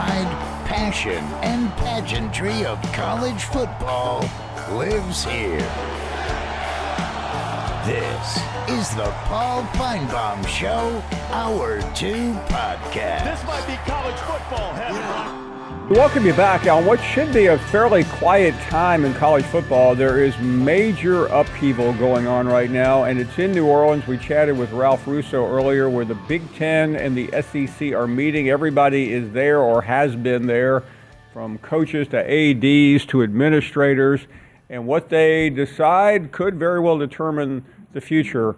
pride, passion, and pageantry of college football lives here. This is the Paul Finebaum Show, Hour 2 podcast. This might be college football heaven. We welcome you back on what should be a fairly quiet time in college football. There is major upheaval going on right now, and it's in New Orleans. We chatted with Ralph Russo earlier where the Big Ten and the SEC are meeting. Everybody is there or has been there, from coaches to ADs to administrators, and what they decide could very well determine the future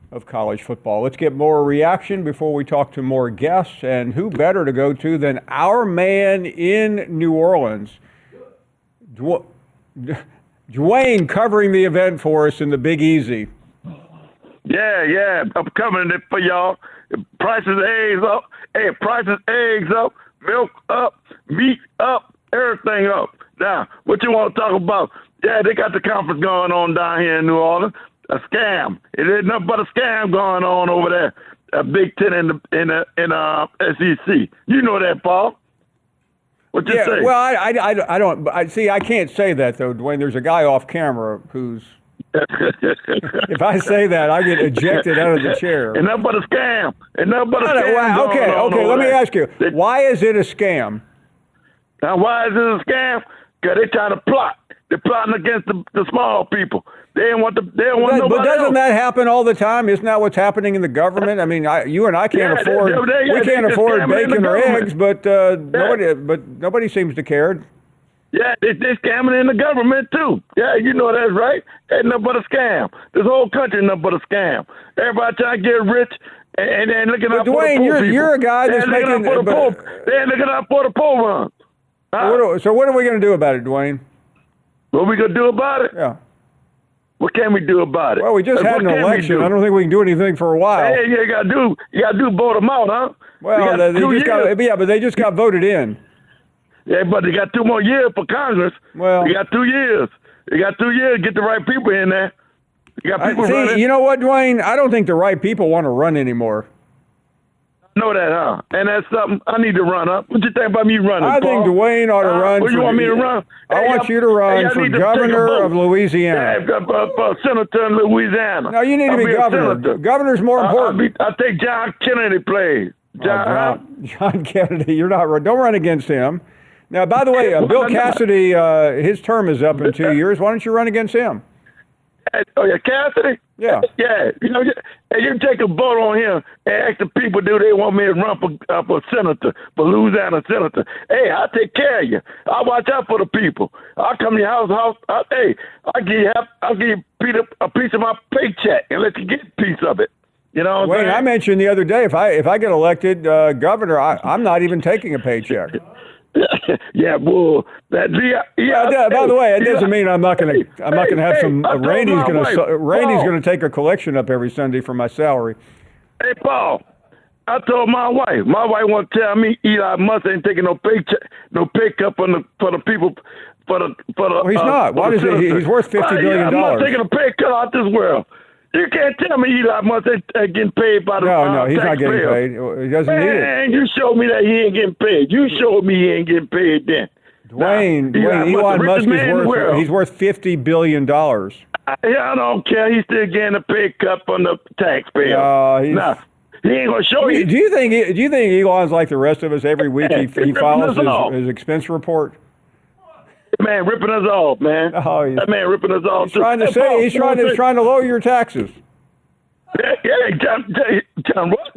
of college football. Let's get more reaction before we talk to more guests, and who better to go to than our man in New Orleans, Dwayne, covering the event for us in the Big Easy. Yeah, I'm covering it for y'all. Prices eggs up, milk up, meat up, everything up. Now, what you want to talk about? Yeah, they got the conference going on down here in New Orleans. A scam. It ain't nothing but a scam going on over there. A Big Ten in SEC. You know that, Paul. What you say? Well, I don't. I can't say that though, Dwayne. There's a guy off camera who's. If I say that, I get ejected out of the chair. And nothing but a scam. And nothing but a scam. Okay. Let me ask you. Why is it a scam? Now, why is it a scam? Because they trying to plot. They're plotting against the small people. They don't want nobody But doesn't else. that happen all the time? Isn't that what's happening in the government? I mean, you and I can't afford. We can't afford bacon or eggs, but nobody seems to care. Yeah, they're scamming in the government too. Yeah, you know that's right. Ain't nothing but a scam. This whole country nothing but a scam. Everybody trying to get rich and looking out for the poor people. Dwayne, you're a guy that's making. They're looking out for the poor ones. So what are we going to do about it, Dwayne? What we going to do about it? Yeah. What can we do about it? Well, we just had an election. I don't think we can do anything for a while. Hey, you got to vote them out, huh? Well, but they just got voted in. Yeah, but they got 2 more years for Congress. Well, they got 2 years. They got 2 years to get the right people in there. You got people running. You know what, Dwayne? I don't think the right people want to run anymore. I know that, huh? And that's something I need to run up. What you think about me running, I think Dwayne ought to run. You want me to run? I want you to run for governor of Louisiana. Yeah, for senator in Louisiana. No, you need to be governor. Governor's more important. I think John Kennedy plays. John Kennedy, you're not. Don't run against him. Now, by the way, Bill Cassidy, his term is up in 2 years. Why don't you run against him? Oh, yeah, Cassidy? Yeah. Yeah. You take a vote on him and ask the people, do they want me to run for senator, for Louisiana senator? Hey, I'll take care of you. I'll watch out for the people. I'll come to your house. I'll give you a piece of my paycheck and let you get a piece of it. You know what I'm saying? I mentioned the other day, if I get elected governor, I'm not even taking a paycheck. Yeah, well, by the way, it doesn't mean I'm not going to have some. Randy's going to take a collection up every Sunday for my salary. Hey, Paul, I told my wife. My wife won't tell me Eli Musk ain't taking no paycheck, no pay cut for the people. Well, he's not. Why does he? He's worth $50 billion. I'm not taking a pay cut out this world. You can't tell me Eli Musk ain't getting paid by the No, he's not getting paid. He doesn't need it. Man, you showed me that he ain't getting paid. You showed me he ain't getting paid then. Dwayne, Elon Musk is worth $50 billion. I don't care. He's still getting a pay cut from the taxpayer. He ain't gonna show you. Do you think Elon's like the rest of us? Every week he files his expense report. Man, ripping us off, man. Oh, that man ripping us off. He's trying to lower your taxes. Yeah, John, what?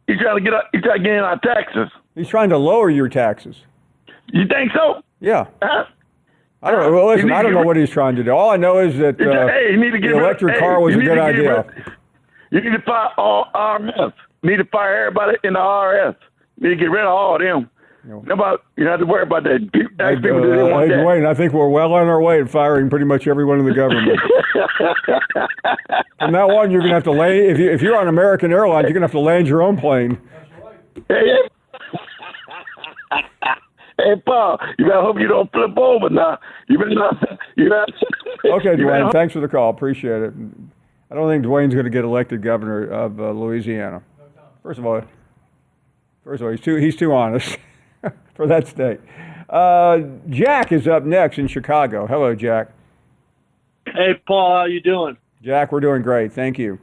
He's trying to get in our taxes. He's trying to lower your taxes. You think so? Yeah. I don't know. Well, listen, I don't know what he's trying to do. All I know is that the electric car was a good idea. You need to fire all RS. You need to fire everybody in the RS. You need to get rid of all of them. You don't have to worry about that. Ask people do they want that. Dwayne, I think we're well on our way to firing pretty much everyone in the government. From now on, you're going to have to land. If you're on American Airlines, you're going to have to land your own plane. Hey, Paul, you better hope you don't flip over now. Okay, Dwayne, thanks for the call. Appreciate it. I don't think Dwayne's going to get elected governor of Louisiana. First of all, First of all, he's too honest for that state. Jack is up next in Chicago. Hello, Jack. Hey, Paul, how you doing? Jack, we're doing great. Thank you.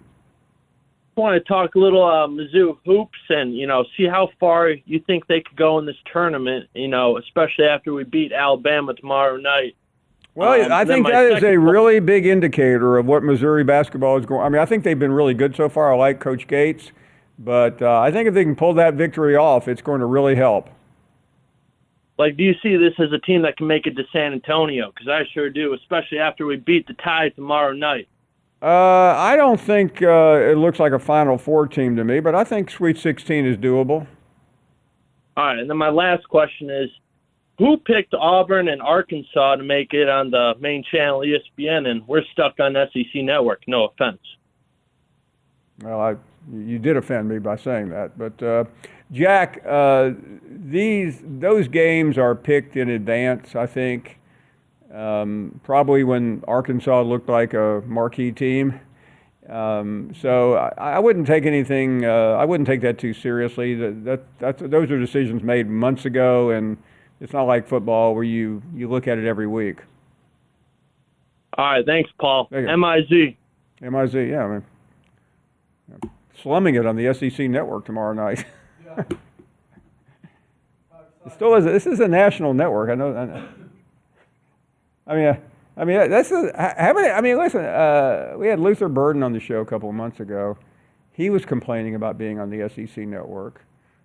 I want to talk a little Mizzou hoops and, see how far you think they could go in this tournament, especially after we beat Alabama tomorrow night. Well, I think that is a really big indicator of what Missouri basketball is going. I mean, I think they've been really good so far. I like Coach Gates. But I think if they can pull that victory off, it's going to really help. Do you see this as a team that can make it to San Antonio? Because I sure do, especially after we beat the Tide tomorrow night. I don't think it looks like a Final Four team to me, but I think Sweet 16 is doable. All right, and then my last question is, who picked Auburn and Arkansas to make it on the main channel, ESPN, and we're stuck on SEC Network? No offense. Well, you did offend me by saying that. But, Jack, those games are picked in advance, I think. Probably when Arkansas looked like a marquee team. So I wouldn't take anything. I wouldn't take that too seriously. Those are decisions made months ago, and it's not like football where you look at it every week. All right, thanks, Paul. MIZ. MIZ, yeah, man. Slumming it on the SEC Network tomorrow night. Yeah. It still is. This is a national network. I know. I mean, that's how many. I mean, listen. We had Luther Burden on the show a couple of months ago. He was complaining about being on the SEC Network.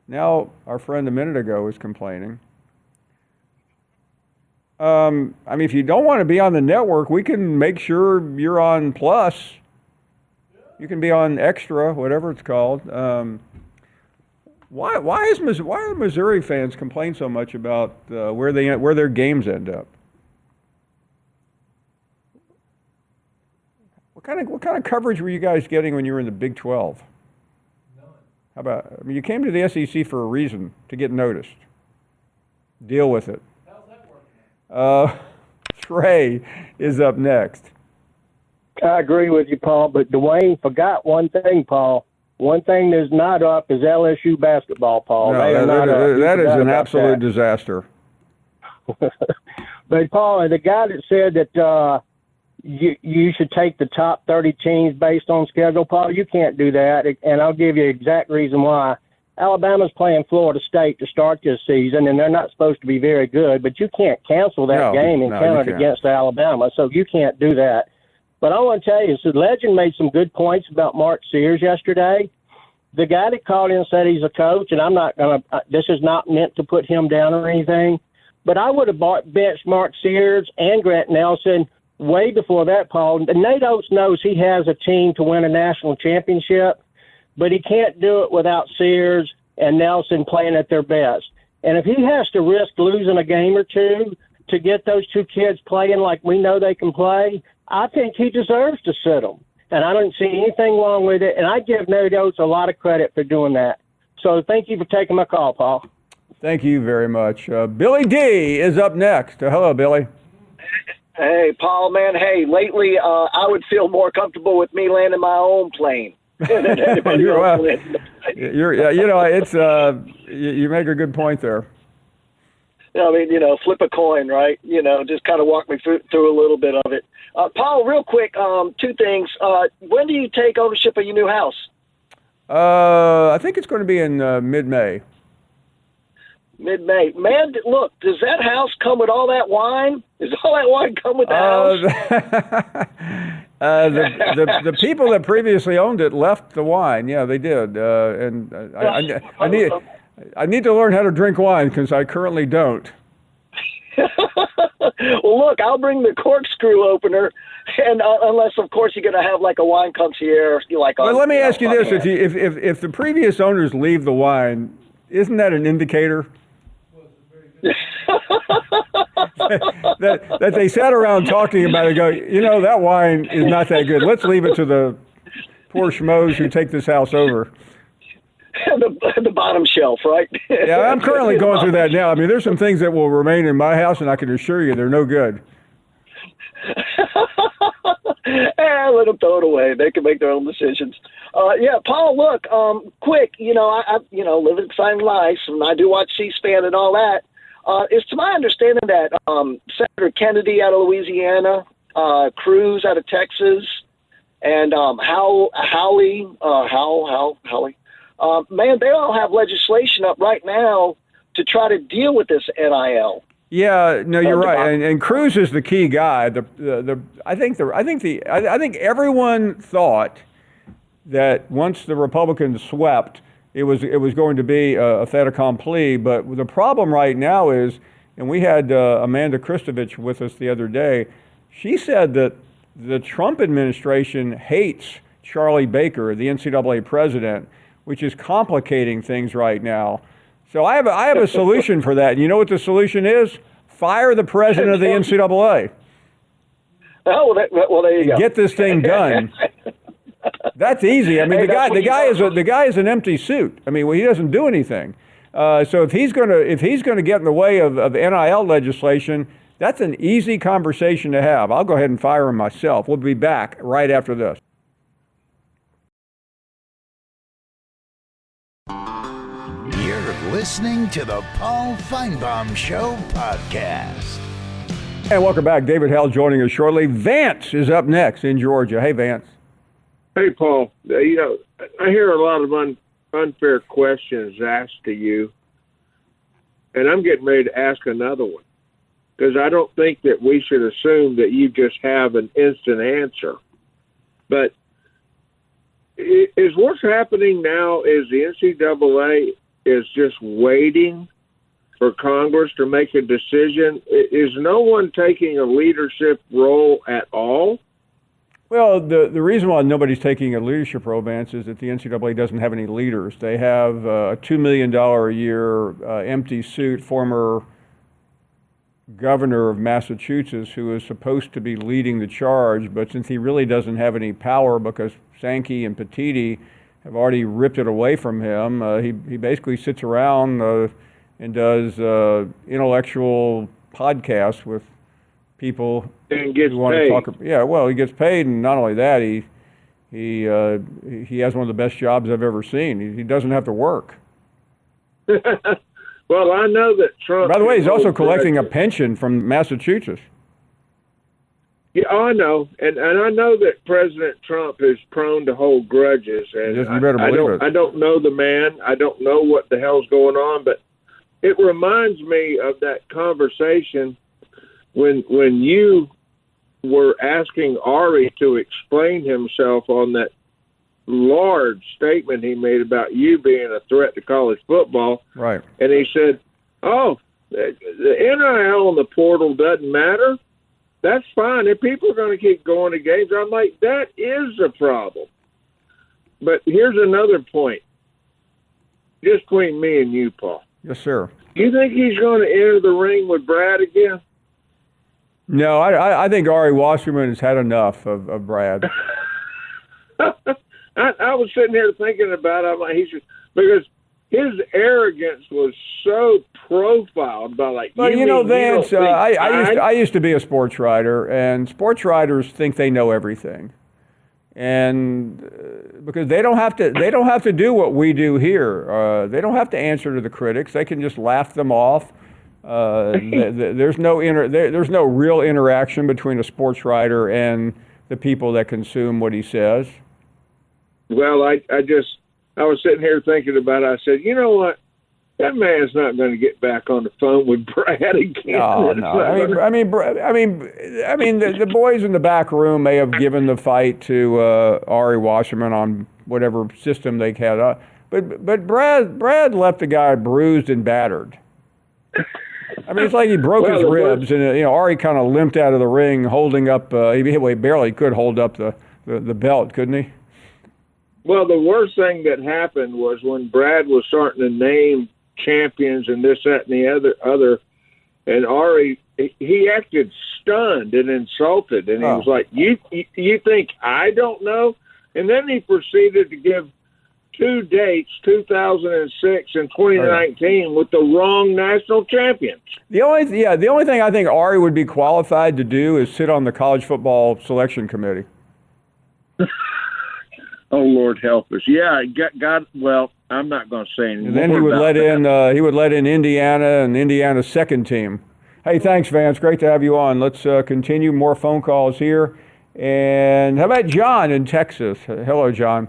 Now, our friend a minute ago was complaining. I mean, if you don't want to be on the network, we can make sure you're on Plus. You can be on Extra, whatever it's called. Why do Missouri fans complain so much about where their games end up? What kind of coverage were you guys getting when you were in the Big 12? None. How about? I mean, you came to the SEC for a reason, to get noticed. Deal with it. How's that working? Trey is up next. I agree with you, Paul, but Dwayne forgot one thing, Paul. One thing that's not up is LSU basketball, Paul. No, that is an absolute disaster. But, Paul, the guy that said that you should take the top 30 teams based on schedule, Paul, you can't do that, and I'll give you the exact reason why. Alabama's playing Florida State to start this season, and they're not supposed to be very good, but you can't cancel that game and count it against Alabama, so you can't do that. But I want to tell you, so Legend made some good points about Mark Sears yesterday. The guy that called in and said he's a coach, and I'm not going to – this is not meant to put him down or anything, but I would have benched Mark Sears and Grant Nelson way before that, Paul. And Nate Oates knows he has a team to win a national championship, but he can't do it without Sears and Nelson playing at their best. And if he has to risk losing a game or two to get those two kids playing like we know they can play, I think he deserves to sit them. And I don't see anything wrong with it. And I give Nate Oates a lot of credit for doing that. So thank you for taking my call, Paul. Thank you very much. Billy D is up next. Hello, Billy. Hey, Paul, man. Hey, lately I would feel more comfortable with me landing my own plane than anybody else landing the plane. You make a good point there. I mean, flip a coin, right? Just kind of walk me through a little bit of it. Paul, real quick, two things. When do you take ownership of your new house? I think it's going to be in mid-May. Mid-May. Man, look, does that house come with all that wine? Does all that wine come with the house? The people that previously owned it left the wine. Yeah, they did. And I need to learn how to drink wine because I currently don't. Well, look, I'll bring the corkscrew opener, and unless, of course, you're going to have like a wine concierge. Well, let me ask you this: if the previous owners leave the wine, isn't that an indicator that they sat around talking about it? And go, that wine is not that good. Let's leave it to the poor schmoes who take this house over. The bottom shelf, right? Yeah, I'm currently going through that now. I mean, there's some things that will remain in my house, and I can assure you they're no good. Let them throw it away. They can make their own decisions. Yeah, Paul. Look, quick. I live an exciting life, and I do watch C-SPAN and all that. It's to my understanding that Senator Kennedy out of Louisiana, Cruz out of Texas, and Hale, man, they all have legislation up right now to try to deal with this NIL. Yeah, no, you're right, and Cruz is the key guy. I think everyone thought that once the Republicans swept, it was going to be a fait accompli. But the problem right now is, and we had Amanda Kristovich with us the other day. She said that the Trump administration hates Charlie Baker, the NCAA president, which is complicating things right now. So I have a solution for that. And you know what the solution is? Fire the president of the NCAA. Oh, well, there you go. Get this thing done. That's easy. I mean, the guy is an empty suit. I mean, he doesn't do anything. So if he's going to get in the way of NIL legislation, that's an easy conversation to have. I'll go ahead and fire him myself. We'll be back right after this. You're listening to the Paul Finebaum Show podcast. And welcome back. David Hale joining us shortly. Vance is up next in Georgia. Hey, Vance. Hey, Paul. I hear a lot of unfair questions asked to you, and I'm getting ready to ask another one, because I don't think that we should assume that you just have an instant answer. But is what's happening now is the NCAA is just waiting for Congress to make a decision? Is no one taking a leadership role at all? Well, the reason why nobody's taking a leadership role, Vance, is that the NCAA doesn't have any leaders. They have a $2 million a year empty suit former governor of Massachusetts who is supposed to be leading the charge, but since he really doesn't have any power because Sankey and Petiti have already ripped it away from him, he basically sits around and does intellectual podcasts with people and gets who want paid. to talk. Yeah, well, he gets paid, and not only that, he has one of the best jobs I've ever seen. He doesn't have to work. Well, I know that Trump. By the way, he's also collecting a pension from Massachusetts. Yeah, I know, and I know that President Trump is prone to hold grudges, and Yes, you better believe it. I don't know the man. I don't know what the hell's going on, but it reminds me of that conversation when you were asking Ari to explain himself on that large statement he made about you being a threat to college football. Right. And he said, oh, the NIL and the portal doesn't matter. That's fine. If people are going to keep going to games, I'm like, that is a problem. But here's another point, just between me and you, Paul. Yes, sir. You think he's going to enter the ring with Brad again? No, I think Ari Wasserman has had enough of Brad. I was sitting here thinking about it. I'm like, because his arrogance was so profiled by like. Well, Vance, I used to be a sports writer, and sports writers think they know everything, and because they don't have to do what we do here. They don't have to answer to the critics. They can just laugh them off. There's no real interaction between a sports writer and the people that consume what he says. Well, I was sitting here thinking about it. I said, you know what? That man's not going to get back on the phone with Brad again. Oh, no. I mean, the boys in the back room may have given the fight to Ari Wasserman on whatever system they had. But Brad left the guy bruised and battered. I mean, it's like he broke his ribs, and Ari kind of limped out of the ring, holding up. He barely could hold up the belt, couldn't he? Well, the worst thing that happened was when Brad was starting to name champions and this, that, and the other, and Ari, he acted stunned and insulted, and he was like, "You think I don't know?" And then he proceeded to give two dates, 2006 and 2019, with the wrong national champions. The only thing I think Ari would be qualified to do is sit on the college football selection committee. Oh, Lord help us. Yeah, God. Well, I'm not going to say anything. And then he would let in Indiana and Indiana's second team. Hey, thanks, Vance. Great to have you on. Let's continue more phone calls here. And how about John in Texas? Hello, John.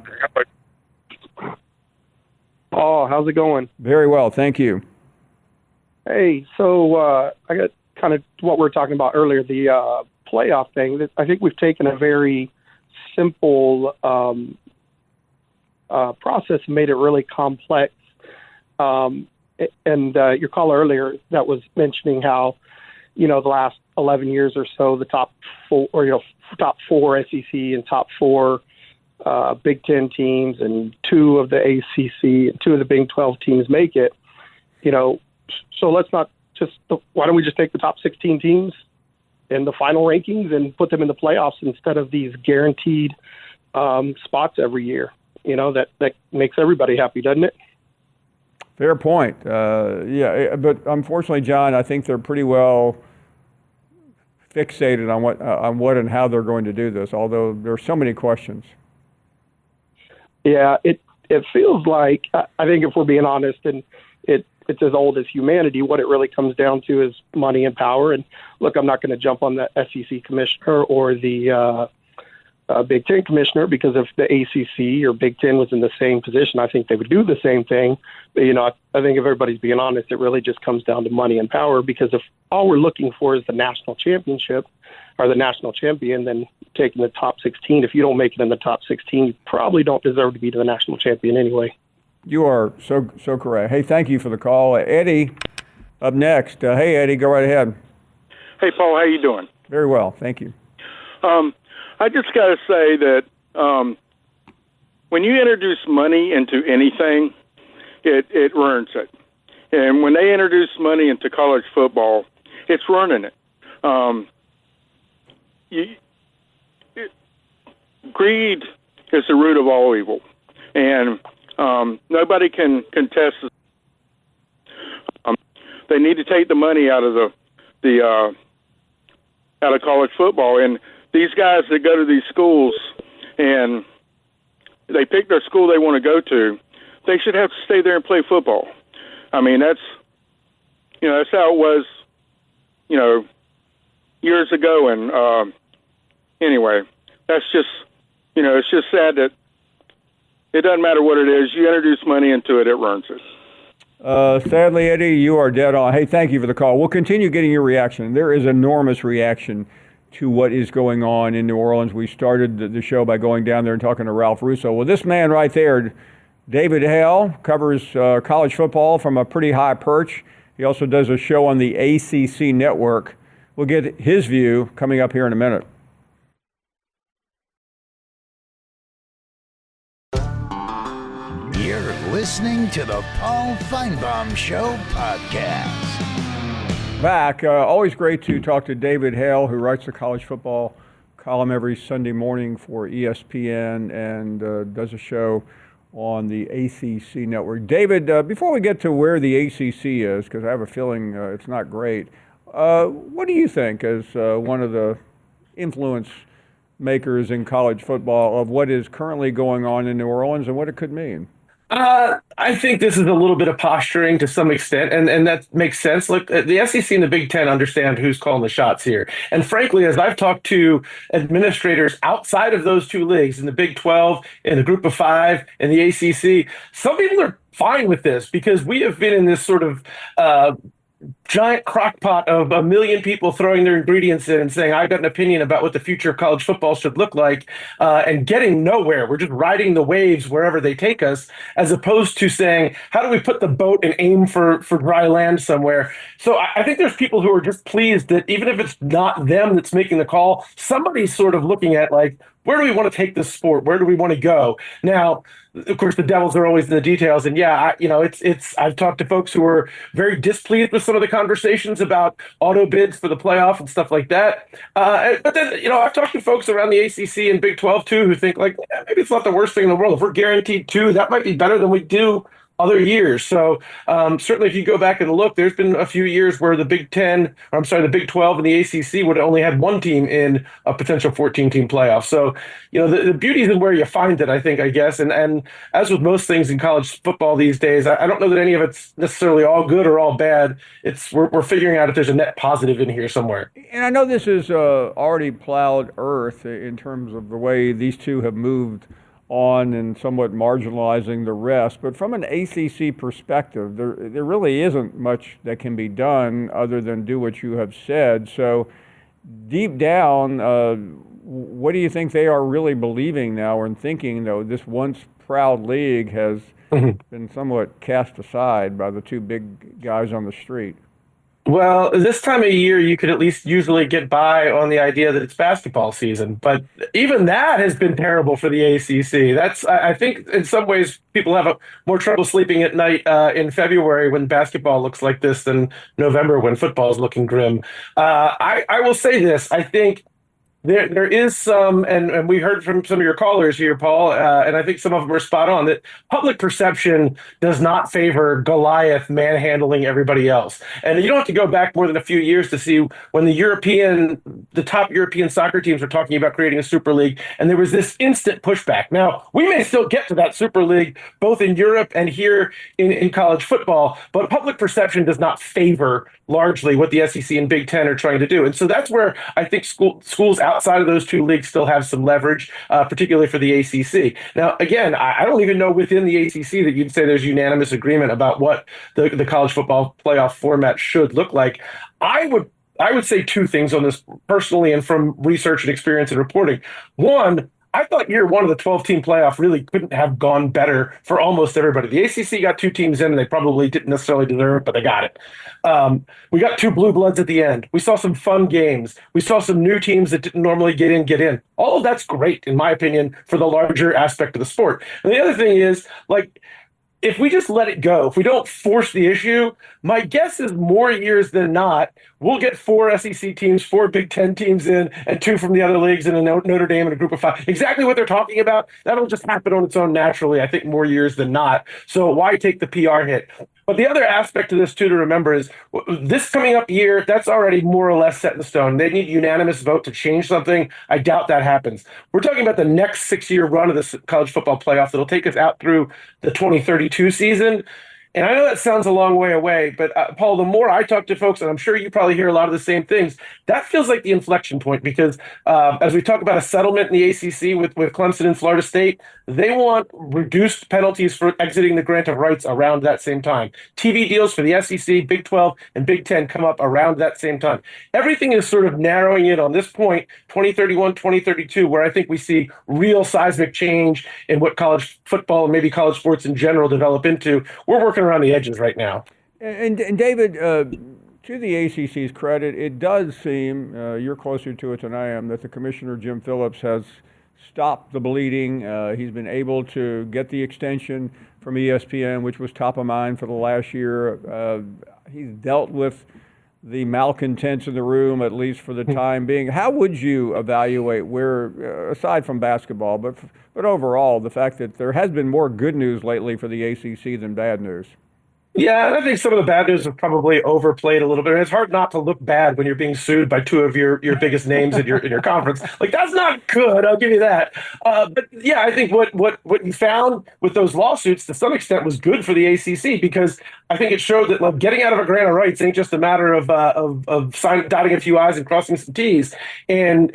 Paul, how's it going? Very well, thank you. Hey, so I got kind of what we were talking about earlier, the playoff thing. I think we've taken a very simple process and made it really complex. And your caller earlier that was mentioning how, the last 11 years or so, the top four SEC and top four Big Ten teams and two of the ACC and two of the Big 12 teams make it. So let's not why don't we just take the top 16 teams in the final rankings and put them in the playoffs instead of these guaranteed spots every year? That makes everybody happy, doesn't it? Fair point. Yeah, but unfortunately, John, I think they're pretty well fixated on what and how they're going to do this, although there are so many questions. Yeah, it feels like, I think if we're being honest, and it's as old as humanity, what it really comes down to is money and power. And look, I'm not going to jump on the SEC commissioner or the Big Ten commissioner, because if the ACC or Big Ten was in the same position, I think they would do the same thing. But, I think if everybody's being honest, it really just comes down to money and power, because if all we're looking for is the national championship or the national champion, then taking the top 16, if you don't make it in the top 16, you probably don't deserve to be the national champion anyway. You are so correct. Hey, thank you for the call. Eddie up next. Hey, Eddie, go right ahead. Hey, Paul, how you doing? Very well, thank you. I just got to say that when you introduce money into anything, it ruins it. And when they introduce money into college football, it's ruining it. Greed is the root of all evil, and nobody can contest it. They need to take the money out of out of college football, and these guys that go to these schools and they pick their school they want to go to, they should have to stay there and play football. I mean, that's how it was, years ago. And anyway, that's just, it's just sad that it doesn't matter what it is. You introduce money into it, it ruins it. Sadly, Eddie, you are dead on. Hey, thank you for the call. We'll continue getting your reaction. There is enormous reaction to what is going on in New Orleans. We started the show by going down there and talking to Ralph Russo. Well, this man right there, David Hale, covers college football from a pretty high perch. He also does a show on the ACC network. We'll get his view coming up here in a minute. You're listening to the Paul Finebaum Show podcast. Back. Always great to talk to David Hale, who writes the college football column every Sunday morning for ESPN and does a show on the ACC network. David, before we get to where the ACC is, because I have a feeling it's not great, what do you think as one of the influence makers in college football of what is currently going on in New Orleans and what it could mean? I think this is a little bit of posturing to some extent, and that makes sense. Look, the SEC and the Big Ten understand who's calling the shots here. And frankly, as I've talked to administrators outside of those two leagues, in the Big 12, in the Group of Five, in the ACC, some people are fine with this because we have been in this sort of giant crock pot of a million people throwing their ingredients in and saying, I've got an opinion about what the future of college football should look like, and getting nowhere. We're just riding the waves wherever they take us, as opposed to saying, how do we put the boat and aim for dry land somewhere? So I think there's people who are just pleased that even if it's not them that's making the call, somebody's sort of looking at, like, where do we want to take this sport? Where do we want to go? Now, of course, the devils are always in the details. And yeah, I've talked to folks who are very displeased with some of the conversations about auto bids for the playoff and stuff like that. But then, I've talked to folks around the ACC and Big 12 too, who think like, maybe it's not the worst thing in the world. If we're guaranteed two, that might be better than we do other years. So certainly if you go back and look, there's been a few years where the Big 10, or I'm sorry, the Big 12 and the ACC would have only had one team in a potential 14-team playoff. So, the beauty is in where you find it, I think, I guess. And as with most things in college football these days, I don't know that any of it's necessarily all good or all bad. We're figuring out if there's a net positive in here somewhere. And I know this is already plowed earth in terms of the way these two have moved on and somewhat marginalizing the rest. But from an ACC perspective, there really isn't much that can be done other than do what you have said. So deep down, what do you think they are really believing now and thinking, though, this once proud league has been somewhat cast aside by the two big guys on the street? Well, this time of year, you could at least usually get by on the idea that it's basketball season, but even that has been terrible for the ACC. I think, in some ways, people have more trouble sleeping at night in February when basketball looks like this than November when football is looking grim. I will say this: I think there is some, and we heard from some of your callers here, Paul, and I think some of them are spot on, that public perception does not favor Goliath manhandling everybody else. And you don't have to go back more than a few years to see when the top European soccer teams were talking about creating a Super League, and there was this instant pushback. Now, we may still get to that Super League, both in Europe and here in college football, but public perception does not favor largely what the SEC and Big Ten are trying to do. And so that's where I think schools outside of those two leagues still have some leverage, particularly for the ACC. Now, again, I don't even know within the ACC that you'd say there's unanimous agreement about what the college football playoff format should look like. I would say two things on this personally and from research and experience and reporting. One, I thought year one of the 12-team playoff really couldn't have gone better for almost everybody. The ACC got two teams in, and they probably didn't necessarily deserve it, but they got it. We got two blue bloods at the end. We saw some fun games. We saw some new teams that didn't normally get in. All of that's great, in my opinion, for the larger aspect of the sport. And the other thing is, if we just let it go, if we don't force the issue, my guess is more years than not, we'll get 4 SEC teams, 4 Big Ten teams in, and 2 from the other leagues, and a Notre Dame and a group of 5. Exactly what they're talking about, that'll just happen on its own naturally, I think more years than not. So why take the PR hit? But the other aspect of this, too, to remember is this coming up year, that's already more or less set in stone. They need unanimous vote to change something. I doubt that happens. We're talking about the next 6-year run of this college football playoff that'll take us out through the 2032 season. And I know that sounds a long way away, but Paul, the more I talk to folks, and I'm sure you probably hear a lot of the same things, that feels like the inflection point because as we talk about a settlement in the ACC with Clemson and Florida State, they want reduced penalties for exiting the grant of rights around that same time. TV deals for the SEC, Big 12, and Big 10 come up around that same time. Everything is sort of narrowing in on this point, 2031, 2032, where I think we see real seismic change in what college football and maybe college sports in general develop into. We're working around the edges right now. And David, to the ACC's credit, it does seem, you're closer to it than I am, that the commissioner, Jim Phillips, has stopped the bleeding. He's been able to get the extension from ESPN, which was top of mind for the last year. He's dealt with the malcontents in the room, at least for the time being. How would you evaluate where, aside from basketball, but overall, the fact that there has been more good news lately for the ACC than bad news? Yeah, and I think some of the bad news have probably overplayed a little bit. And it's hard not to look bad when you're being sued by 2 of your biggest names in your conference. That's not good. I'll give you that. But yeah, I think what you found with those lawsuits to some extent was good for the ACC because I think it showed that getting out of a grant of rights ain't just a matter of dotting a few I's and crossing some T's. And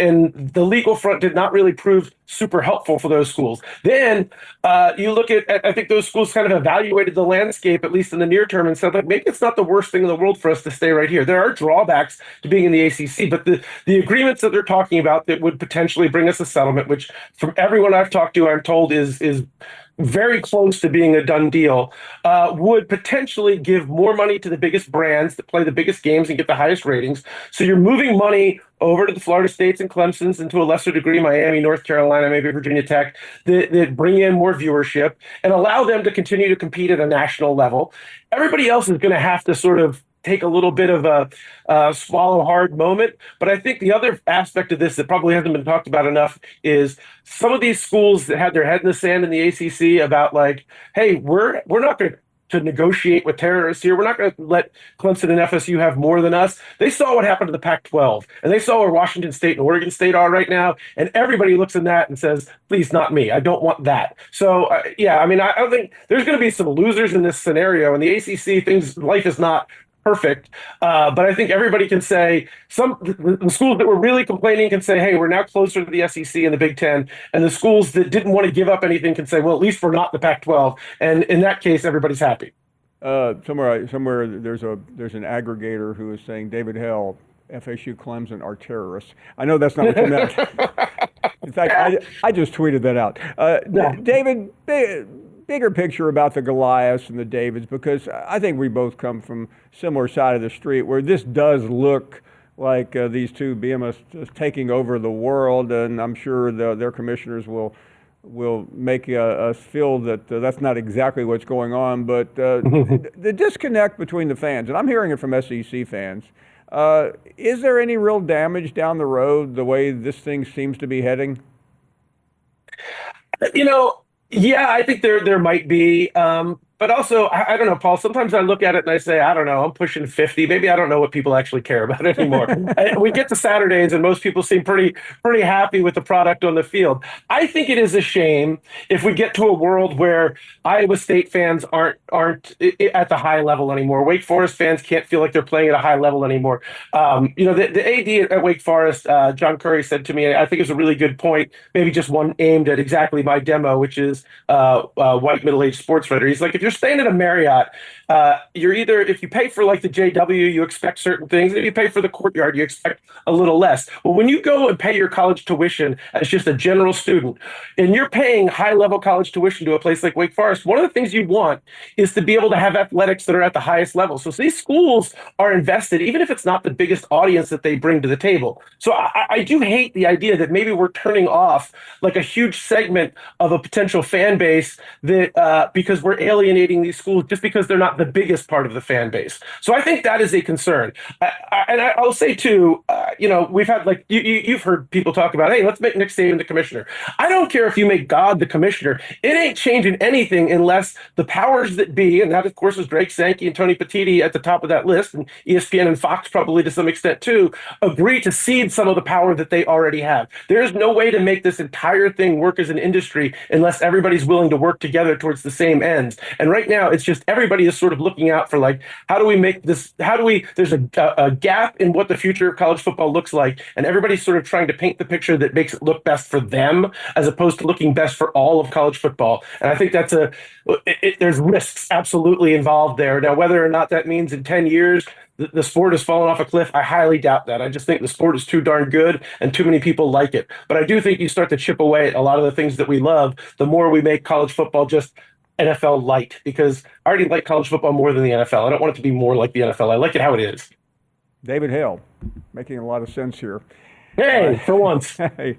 the legal front did not really prove super helpful for those schools. Then you look at, I think those schools kind of evaluated the landscape, at least in the near term, and said, maybe it's not the worst thing in the world for us to stay right here. There are drawbacks to being in the ACC, but the agreements that they're talking about that would potentially bring us a settlement, which from everyone I've talked to, I'm told is very close to being a done deal, would potentially give more money to the biggest brands that play the biggest games and get the highest ratings. So you're moving money over to the Florida States and Clemson's, and to a lesser degree, Miami, North Carolina, maybe Virginia Tech, that bring in more viewership and allow them to continue to compete at a national level. Everybody else is going to have to sort of take a little bit of a swallow hard moment. But I think the other aspect of this that probably hasn't been talked about enough is some of these schools that had their head in the sand in the ACC about hey, we're not going to to negotiate with terrorists here. We're not going to let Clemson and FSU have more than us. They saw what happened to the Pac-12, and they saw where Washington State and Oregon State are right now, and everybody looks at that and says, please, not me. I don't want that. So, yeah, I mean, I think there's going to be some losers in this scenario, and the ACC, life is not perfect. But I think everybody can say the schools that were really complaining can say, hey, we're now closer to the SEC and the Big Ten. And the schools that didn't want to give up anything can say, well, at least we're not the Pac-12. And in that case, everybody's happy. Somewhere there's an aggregator who is saying David Hale, FSU, Clemson are terrorists. I know that's not what you meant. In fact, I just tweeted that out. David, bigger picture about the Goliaths and the Davids, because I think we both come from similar side of the street where this does look like these two behemoths taking over the world, and I'm sure their commissioners will make us feel that that's not exactly what's going on. But the disconnect between the fans, and I'm hearing it from SEC fans, is there any real damage down the road the way this thing seems to be heading? Yeah, I think there might be. But also, I don't know, Paul, sometimes I look at it and I say, I don't know, I'm pushing 50. Maybe I don't know what people actually care about anymore. We get to Saturdays and most people seem pretty happy with the product on the field. I think it is a shame if we get to a world where Iowa State fans aren't at the high level anymore. Wake Forest fans can't feel like they're playing at a high level anymore. The AD at Wake Forest, John Curry, said to me, I think it's a really good point, maybe just one aimed at exactly my demo, which is white middle-aged sports writer. He's like, if you're staying at a Marriott, you're either, if you pay for like the JW, you expect certain things. If you pay for the Courtyard, you expect a little less. Well, when you go and pay your college tuition as just a general student, and you're paying high-level college tuition to a place like Wake Forest, one of the things you want is to be able to have athletics that are at the highest level. So these schools are invested, even if it's not the biggest audience that they bring to the table. So I do hate the idea that maybe we're turning off like a huge segment of a potential fan base that because we're alienating these schools just because they're not the biggest part of the fan base. So I think that is a concern. I'll say too, we've had like you've heard people talk about, hey, let's make Nick Saban the commissioner. I don't care if you make God the commissioner. It ain't changing anything unless the powers that be, and that of course is Greg Sankey and Tony Petitti at the top of that list, and ESPN and Fox probably to some extent too, agree to cede some of the power that they already have. There's no way to make this entire thing work as an industry unless everybody's willing to work together towards the same ends. And right now, it's just everybody is sort of looking out for like, how do we make this, there's a gap in what the future of college football looks like. And everybody's sort of trying to paint the picture that makes it look best for them, as opposed to looking best for all of college football. And I think that's there's risks absolutely involved there. Now, whether or not that means in 10 years, the sport has fallen off a cliff, I highly doubt that. I just think the sport is too darn good and too many people like it. But I do think you start to chip away at a lot of the things that we love, the more we make college football just NFL light, because I already like college football more than the NFL. I don't want it to be more like the NFL. I like it how it is. David Hale, making a lot of sense here. Hey, for once. Hey.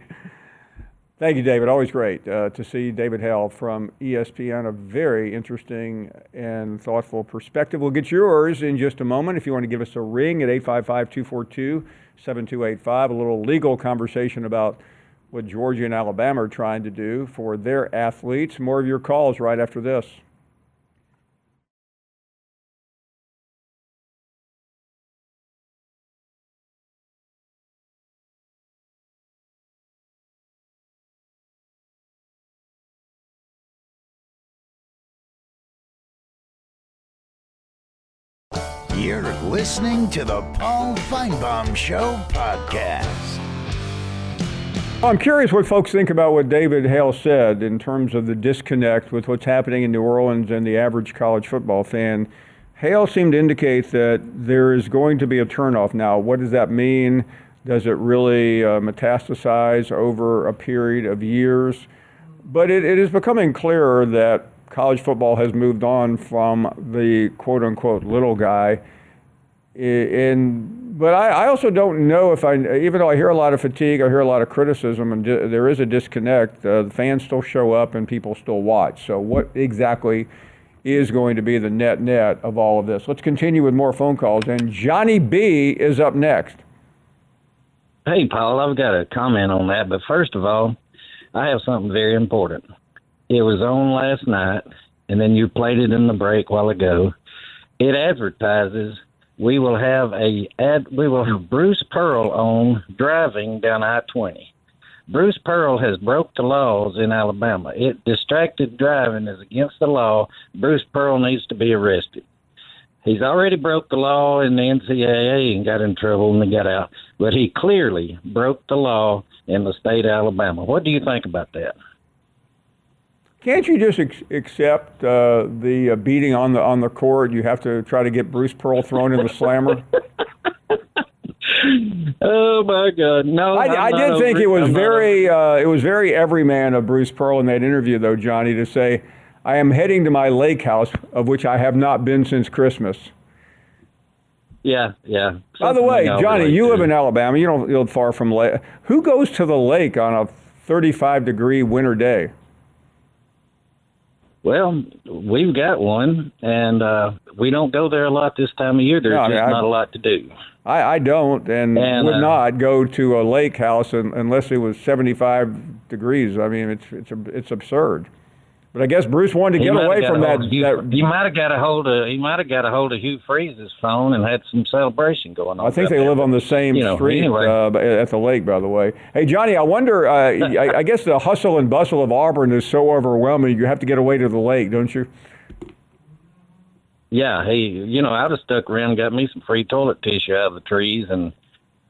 Thank you, David. Always great to see David Hale from ESPN. A very interesting and thoughtful perspective. We'll get yours in just a moment. If you want to give us a ring at 855-242-7285, a little legal conversation about what Georgia and Alabama are trying to do for their athletes. More of your calls right after this. You're listening to the Paul Finebaum Show podcast. I'm curious what folks think about what David Hale said in terms of the disconnect with what's happening in New Orleans and the average college football fan. Hale seemed to indicate that there is going to be a turnoff now. What does that mean? Does it really metastasize over a period of years? But it is becoming clearer that college football has moved on from the quote-unquote little guy. But I also don't know if even though I hear a lot of fatigue, I hear a lot of criticism, and there is a disconnect, the fans still show up and people still watch. So what exactly is going to be the net of all of this? Let's continue with more phone calls, and Johnny B is up next. Hey, Paul, I've got a comment on that, but first of all, I have something very important. It was on last night, and then you played it in the break a while ago. It advertises we will have Bruce Pearl on driving down I-20. Bruce Pearl has broke the laws in Alabama. Distracted driving is against the law. Bruce Pearl needs to be arrested. He's already broke the law in the NCAA and got in trouble and he got out. But he clearly broke the law in the state of Alabama. What do you think about that? Can't you just accept the beating on the court? You have to try to get Bruce Pearl thrown in the slammer. Oh my God! No, I did think it was very everyman of Bruce Pearl in that interview, though, Johnny, to say, "I am heading to my lake house, of which I have not been since Christmas." Yeah. By the way, Johnny, you live in Alabama. You don't live far from lake. Who goes to the lake on a 35-degree winter day? Well, we've got one, and we don't go there a lot this time of year. There's not a lot to do. I don't, and would not go to a lake house unless it was 75 degrees. I mean, it's absurd. But I guess Bruce wanted to get away from that. He might have got a hold of Hugh Freeze's phone and had some celebration going on. I think they live on the same street at the lake, by the way. Hey, Johnny, I wonder. I guess the hustle and bustle of Auburn is so overwhelming. You have to get away to the lake, don't you? Yeah. Hey, I'd have stuck around and got me some free toilet tissue out of the trees and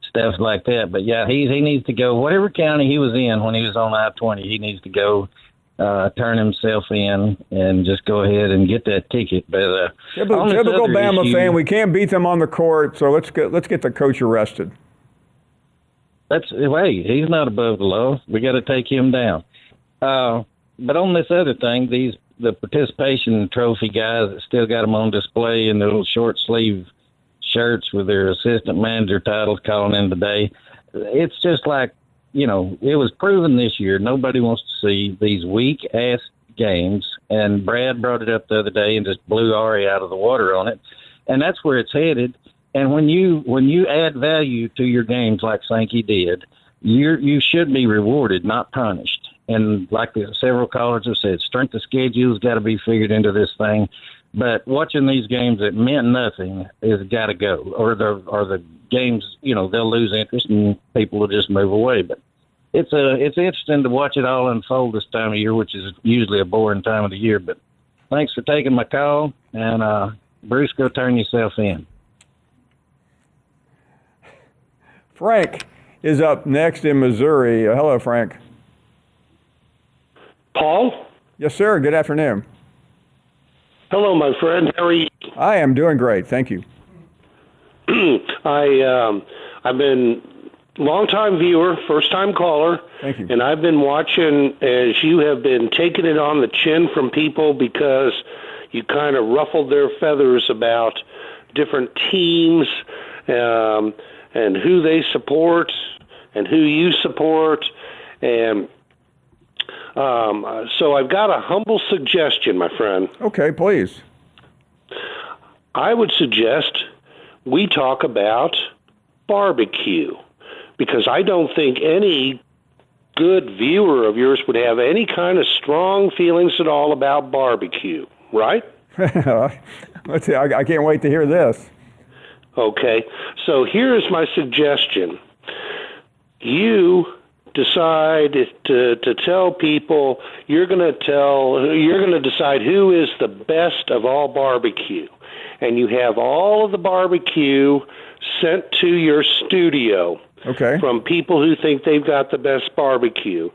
stuff like that. But yeah, he needs to go. Whatever county he was in when he was on I-20, he needs to go. Turn himself in and just go ahead and get that ticket. But typical Bama fan, we can't beat them on the court, so let's get the coach arrested. He's not above the law. We got to take him down. But on this other thing, the participation trophy guys that still got them on display in their little short sleeve shirts with their assistant manager titles calling in today. It's just like, it was proven this year. Nobody wants to see these weak-ass games, and Brad brought it up the other day and just blew Ari out of the water on it, and that's where it's headed. And when you add value to your games like Sankey did, you should be rewarded, not punished. And like several callers have said, strength of schedule's got to be figured into this thing. But watching these games that meant nothing has got to go, or the games, they'll lose interest and people will just move away. But it's interesting to watch it all unfold this time of year, which is usually a boring time of the year. But thanks for taking my call, and Bruce, go turn yourself in. Frank is up next in Missouri. Hello, Frank. Paul? Yes, sir. Good afternoon. Hello, my friend. How are you? I am doing great. Thank you. I've been longtime viewer, first-time caller. Thank you. And I've been watching as you have been taking it on the chin from people because you kind of ruffled their feathers about different teams and who they support and who you support. And so I've got a humble suggestion, my friend. Okay, please. I would suggest we talk about barbecue, because I don't think any good viewer of yours would have any kind of strong feelings at all about barbecue, right? Let's see. I can't wait to hear this. Okay, so here's my suggestion. You decide to tell people you're going to decide who is the best of all barbecue, and you have all of the barbecue sent to your studio. Okay. From people who think they've got the best barbecue.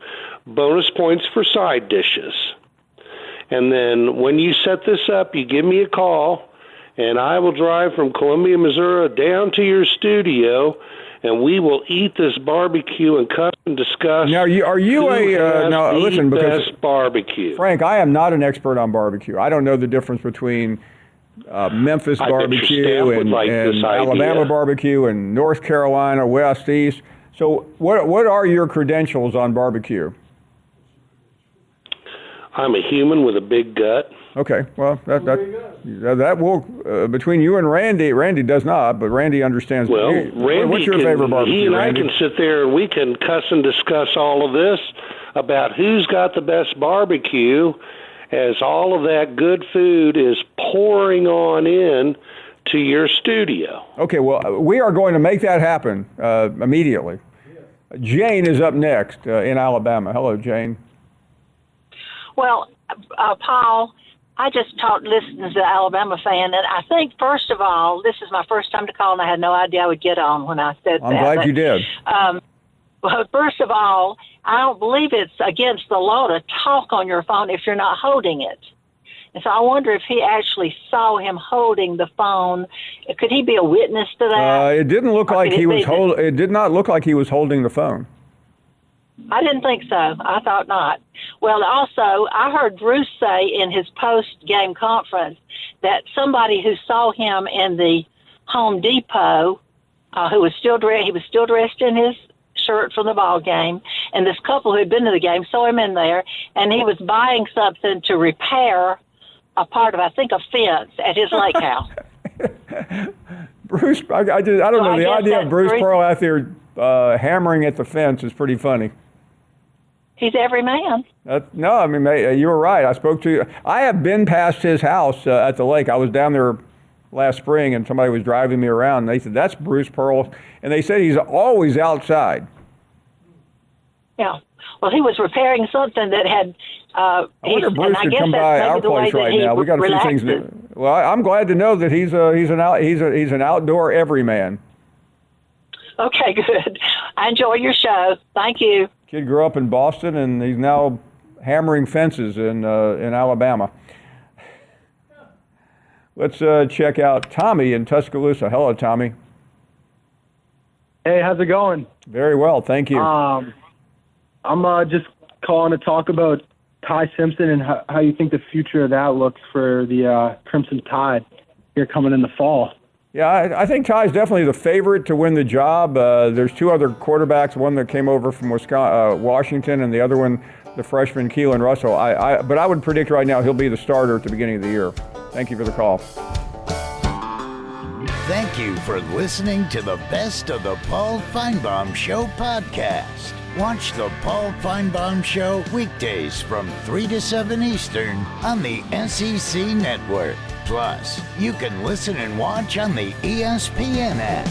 Bonus points for side dishes. And then when you set this up, you give me a call, and I will drive from Columbia, Missouri down to your studio, and we will eat this barbecue and cut and discuss. Now, listen, because best barbecue. Frank, I am not an expert on barbecue. I don't know the difference between Memphis barbecue and Alabama barbecue and North Carolina, West, East. So what are your credentials on barbecue? I'm a human with a big gut. Okay, well, that will, between you and Randy does not, but Randy understands. Well, what's your favorite barbecue, he and Randy? I can sit there and we can cuss and discuss all of this about who's got the best barbecue, as all of that good food is pouring on in to your studio. Okay, well, we are going to make that happen immediately. Jane is up next in Alabama. Hello, Jane. Well, Paul, I just listened to the Alabama fan, and I think, first of all, this is my first time to call, and I had no idea I would get on when I said that. I'm glad you did. Well, first of all, I don't believe it's against the law to talk on your phone if you're not holding it. And so I wonder if he actually saw him holding the phone. Could he be a witness to that? It didn't look like he was It did not look like he was holding the phone. I didn't think so. I thought not. Well, also, I heard Bruce say in his post-game conference that somebody who saw him in the Home Depot, who was still dressed in his shirt from the ball game, and this couple who had been to the game saw him in there, and he was buying something to repair a part of, I think, a fence at his lake house. Bruce, I don't know. The idea of Bruce Pearl out there hammering at the fence is pretty funny. He's every man. No, I mean, you were right. I have been past his house at the lake. I was down there last spring, and somebody was driving me around, and they said, that's Bruce Pearl. And they said he's always outside. Yeah. Well, he was repairing something that had... I wonder if Bruce could come by our place right now. We got a few things. Well, I'm glad to know that he's an outdoor everyman. Okay, good. I enjoy your show. Thank you. Kid grew up in Boston, and he's now hammering fences in Alabama. Let's check out Tommy in Tuscaloosa. Hello, Tommy. Hey, how's it going? Very well, thank you. I'm just calling to talk about Ty Simpson and how you think the future of that looks for the Crimson Tide here coming in the fall. Yeah, I think Ty's definitely the favorite to win the job. There's two other quarterbacks, one that came over from Washington, and the other one, the freshman Keelan Russell. But I would predict right now he'll be the starter at the beginning of the year. Thank you for the call. Thank you for listening to the Best of the Paul Finebaum Show podcast. Watch the Paul Finebaum Show weekdays from 3 to 7 Eastern on the SEC Network. Plus, you can listen and watch on the ESPN app.